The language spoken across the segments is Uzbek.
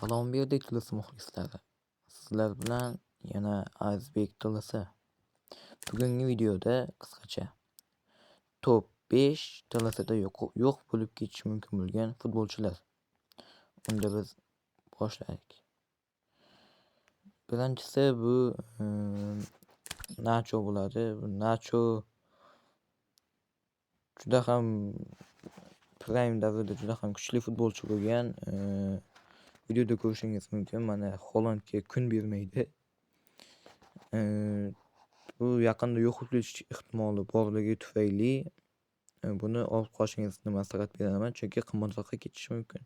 Salom berdik Tilisi muxlislari. Sizlar bilan yana Azizbek Tilisi. Bugungi videoda qisqacha top 5 Tilisida yo'q bo'lib ketishi mumkin bo'lgan futbolchilar. Unda biz boshlaylik. Birinchisi bu Nacho bo'ladi. Nacho juda ham prime davrida juda ham kuchli futbolchi bo'lgan. Videoda ko'rishingiz mumkin. Mana Hollandga kun bermaydi. Bu yaqinda yo'q bo'lib ketish ehtimoli borligi tufayli buni olib qolishingizni maslahat beraman, chunki qimmatroqqa ketishi mumkin.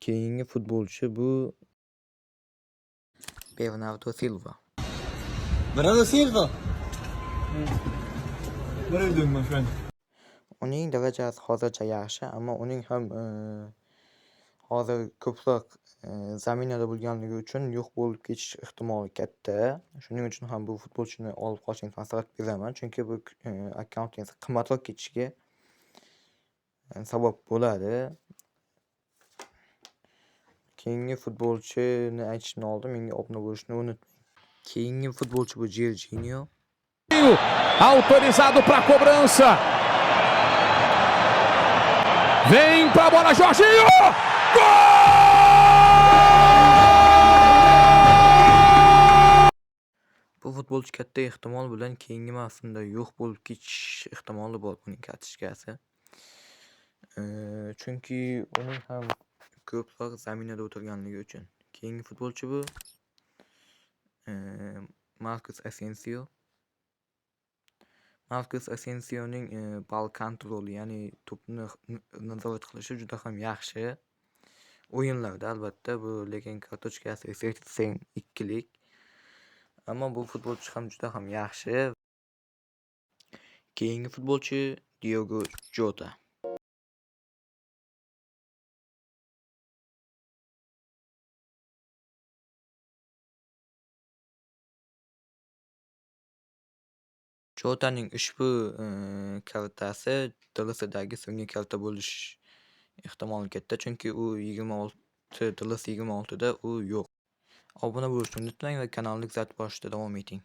Keyingi futbolchi bu Bernardo Silva. Bernardo Silva. What are you doing, my friend? Uning darajasi hozircha yaxshi, ammo uning ham hozir ko'proq zaminada bo'lganligi uchun yo'q bo'lib ketish ehtimoli katta. Shuning uchun ham bu futbolchini olib qolishingizni maslahat beraman, chunki bu akkauntingiz qimmatroq ketishiga sabab bo'ladi. Keyingi futbolchini aytishdan oldin menga obuna bo'lishni unutmang. Keyingi futbolchi bu Jorginho. Autorizado para cobrança. Vem pra bola, Jorginho! Bu futbolchi katta ehtimol bilan keyingi mavsumda yo'q bo'lib ketish ehtimoli bor uning kartochkasi. Chunki uning ham ko'proq zaminada o'tirganligi uchun. Keyingi futbolchi bu Marcos Asensio. Marcos Asensioning ball kontroli, ya'ni to'pni nazorat qilishi juda ham yaxshi. O'yinlarda albatta bu, lekin kartochkasi esa 2lik. Ammo bu futbolchi ham juda ham yaxshi. Keyingi futbolchi Diogo Jota. Jotaning ushbu kartasi Tilisidagi so'nggi karta bo'lish ehtimoli katta, chunki u 26 Tilis 26da u yo'q. Obuna bo'lishni unutmang va kanalni kuzatib borishda davom eting.